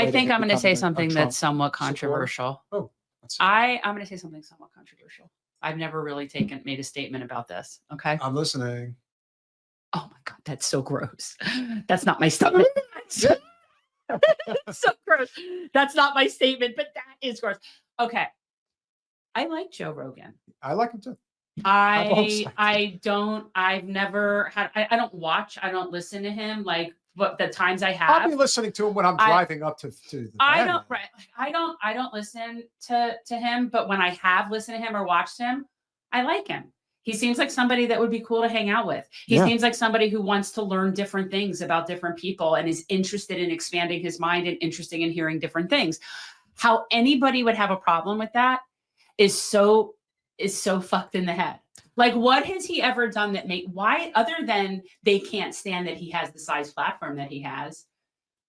I think I'm going to say something that's somewhat supporter? controversial. Oh, I'm going to say something somewhat controversial. I've never really made a statement about this. Okay. I'm listening. Oh my God, that's so gross. That's not my statement. So gross. That's not my statement, but that is gross. Okay. I like Joe Rogan. I like him too. I don't watch, I don't listen to him. Like, but the times I have, I'll be listening to him when I'm driving up to the I don't listen to him, but when I have listened to him or watched him, I like him. He seems like somebody that would be cool to hang out with. He seems like somebody who wants to learn different things about different people and is interested in expanding his mind and interested in hearing different things. How anybody would have a problem with that is so fucked in the head. Like, what has he ever done that why, other than they can't stand that he has the size platform that he has?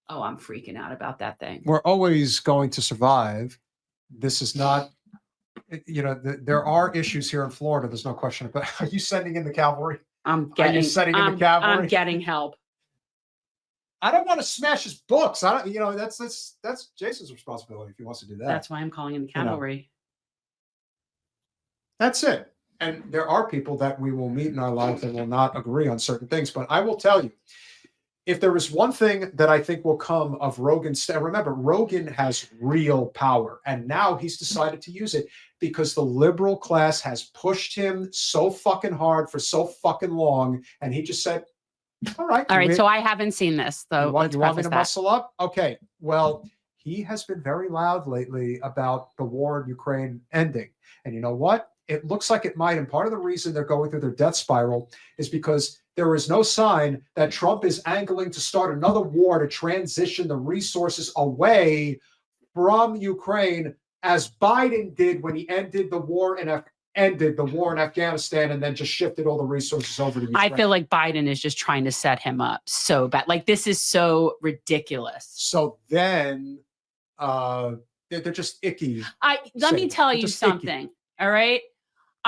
Oh, I'm freaking out about that thing. We're always going to survive. This is not, there are issues here in Florida. There's no question about. Are you sending in the cavalry? Are you sending in the cavalry? I'm getting help. I don't want to smash his books. I don't. That's Jason's responsibility if he wants to do that. That's why I'm calling him the cavalry. That's it. And there are people that we will meet in our life that will not agree on certain things. But I will tell you, if there is one thing that I think will come of Rogan's, remember, Rogan has real power. And now he's decided to use it because the liberal class has pushed him so fucking hard for so fucking long. And he just said, all right. So I haven't seen this, though. You want me to muscle up? Okay. Well, he has been very loud lately about the war in Ukraine ending. And you know what? It looks like it might. And part of the reason they're going through their death spiral is because there is no sign that Trump is angling to start another war to transition the resources away from Ukraine, as Biden did when he ended the war in Afghanistan and then just shifted all the resources over to Ukraine. I feel like Biden is just trying to set him up so bad. Like, this is so ridiculous. So then they're just icky. Let me tell you something. Icky. All right.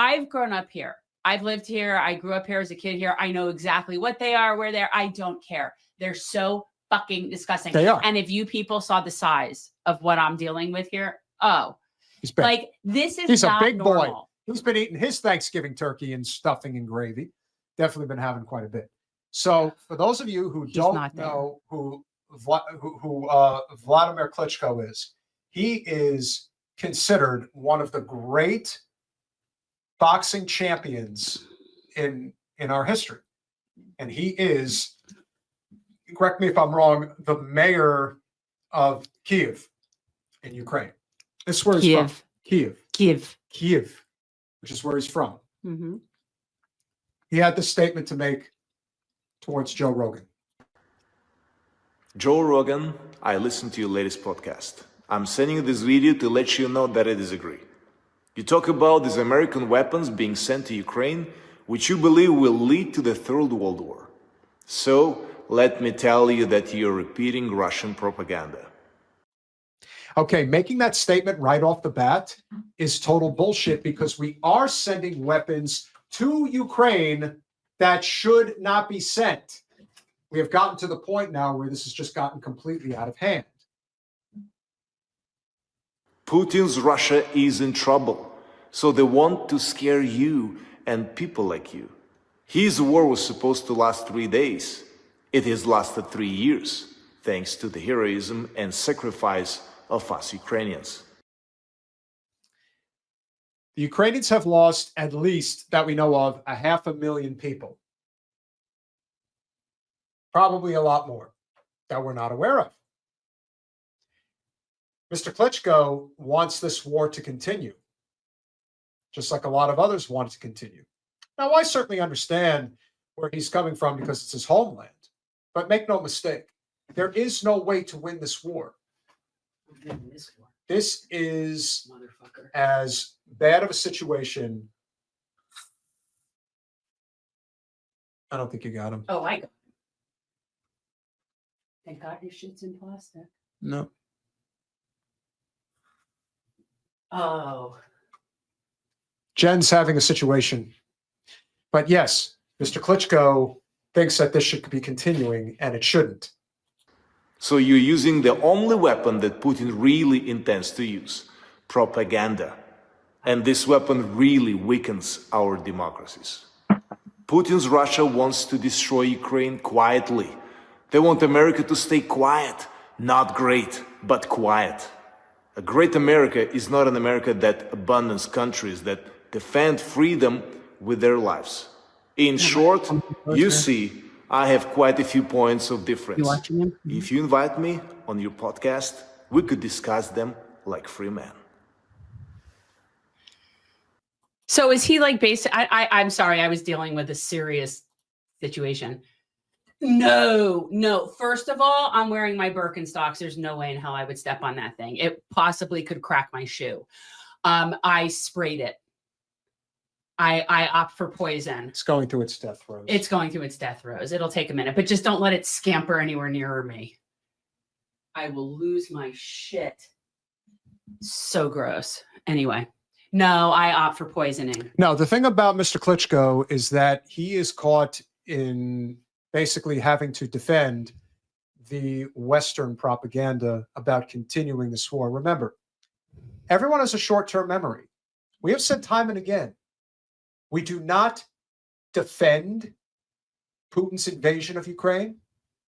I've grown up here. I've lived here. I grew up here as a kid here. I know exactly what they are, where they're. I don't care. They're so fucking disgusting. They are. And if you people saw the size of what I'm dealing with here, he's big. Like, this is he's not a big normal. Boy. He's been eating his Thanksgiving turkey and stuffing and gravy. Definitely been having quite a bit. So for those of you who don't know who Vladimir Klitschko is, he is considered one of the great boxing champions in our history. And he is, correct me if I'm wrong, the mayor of Kyiv in Ukraine. This is where he's from. Kyiv, which is where he's from. Mm-hmm. He had this statement to make towards Joe Rogan. Joe Rogan, I listened to your latest podcast. I'm sending you this video to let you know that I disagree. You talk about these American weapons being sent to Ukraine, which you believe will lead to the Third World War. So let me tell you that you're repeating Russian propaganda. Okay, making that statement right off the bat is total bullshit because we are sending weapons to Ukraine that should not be sent. We have gotten to the point now where this has just gotten completely out of hand. Putin's Russia is in trouble, so they want to scare you and people like you. His war was supposed to last 3 days. It has lasted 3 years, thanks to the heroism and sacrifice of us Ukrainians. The Ukrainians have lost, at least that we know of, 500,000 people. Probably a lot more that we're not aware of. Mr. Klitschko wants this war to continue, just like a lot of others want it to continue. Now, I certainly understand where he's coming from because it's his homeland. But make no mistake, there is no way to win this war. This is as bad of a situation. I don't think you got him. Oh, I got him. Thank God your shit's in plastic. No. Oh. Jen's having a situation. But yes, Mr. Klitschko thinks that this should be continuing, and it shouldn't. So you're using the only weapon that Putin really intends to use, propaganda. And this weapon really weakens our democracies. Putin's Russia wants to destroy Ukraine quietly. They want America to stay quiet, not great, but quiet. A great America is not an America that abandons countries that defend freedom with their lives. In short, you see, I have quite a few points of difference. You watching him? If you invite me on your podcast, we could discuss them like free men. So is he like I'm sorry, I was dealing with a serious situation. No. First of all, I'm wearing my Birkenstocks. There's no way in hell I would step on that thing. It possibly could crack my shoe. I sprayed it. I opt for poison. It's going through its death throes. It's going through its death throes. It'll take a minute, but just don't let it scamper anywhere nearer me. I will lose my shit. So gross. Anyway, no, I opt for poisoning. No, the thing about Mr. Klitschko is that he is caught in basically having to defend the Western propaganda about continuing this war. Remember, everyone has a short-term memory. We have said time and again, we do not defend Putin's invasion of Ukraine,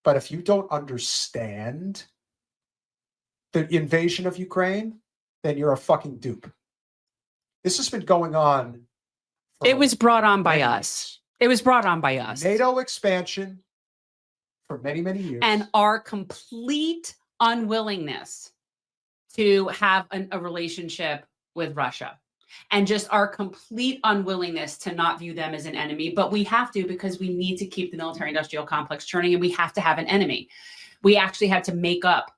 but if you don't understand the invasion of Ukraine, then you're a fucking dupe. This has been going on. It was brought on by many us. It was brought on by us. NATO expansion for many, many years. And our complete unwillingness to have a relationship with Russia. And just our complete unwillingness to not view them as an enemy. But we have to, because we need to keep the military-industrial complex churning, and we have to have an enemy. We actually had to make up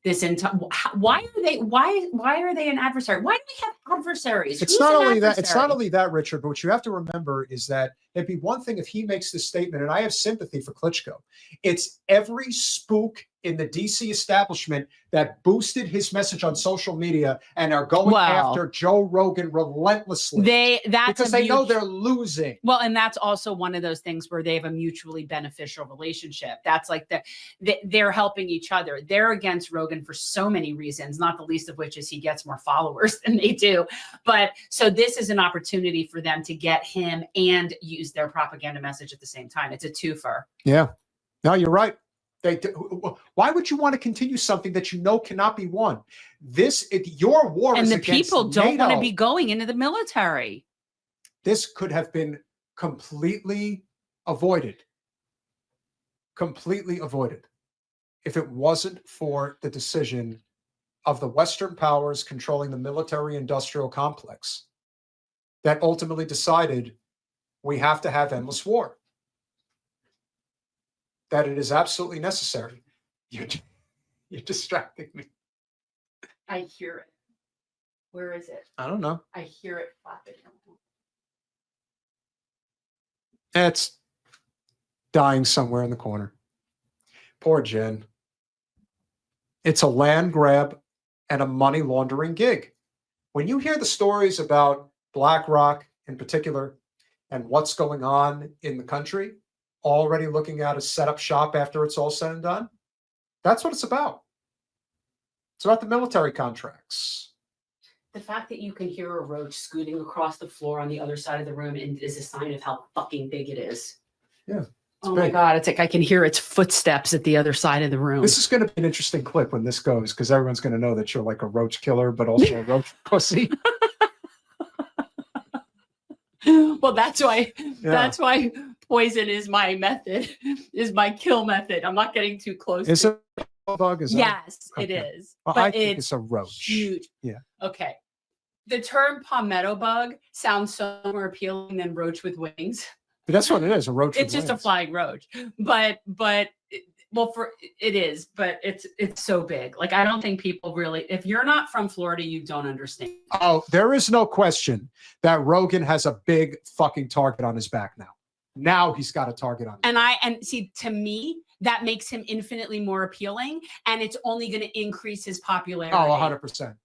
this entire. Why are they an adversary? Why do we have adversaries? It's not only that. It's not only that, Richard. But what you have to remember is that it'd be one thing if he makes this statement, and I have sympathy for Klitschko. It's every spook in the DC establishment that boosted his message on social media and are going after Joe Rogan relentlessly. Because they know they're losing. Well, and that's also one of those things where they have a mutually beneficial relationship. That's like they're helping each other. They're against Rogan for so many reasons, not the least of which is he gets more followers than they do. But so this is an opportunity for them to get him and use their propaganda message at the same time. It's a twofer. Yeah. No, you're right. Why would you want to continue something that you know cannot be won? Your war and is the against people don't NATO. want to be going into the military. This could have been completely avoided. Completely avoided. If it wasn't for the decision of the Western powers controlling the military-industrial complex that ultimately decided we have to have endless war. That it is absolutely necessary. You're distracting me. I hear it. Where is it? I don't know. I hear it flapping. It's dying somewhere in the corner. Poor Jen. It's a land grab and a money laundering gig. When you hear the stories about BlackRock in particular and what's going on in the country, already looking at a setup shop after it's all said and done, that's what it's about. It's about the military contracts. The fact that you can hear a roach scooting across the floor on the other side of the room is a sign of how fucking big it is. Yeah. Oh my God, it's like I can hear its footsteps at the other side of the room. This is going to be an interesting clip when this goes, because everyone's going to know that you're like a roach killer, but also a roach pussy. Well, that's why poison is my method, is my kill method. I'm not getting too close. Is it a bug? Yes, okay. it is. Well, but I think it's a roach. Huge. Yeah. Okay. The term palmetto bug sounds so more appealing than roach with wings. But that's what it is, a roach. It's just a flying roach. But it is, but it's so big. Like, I don't think people really, if you're not from Florida, you don't understand. Oh, there is no question that Rogan has a big fucking target on his back now. Now he's got a target on him. And see, to me, that makes him infinitely more appealing, and it's only going to increase his popularity. Oh, 100%.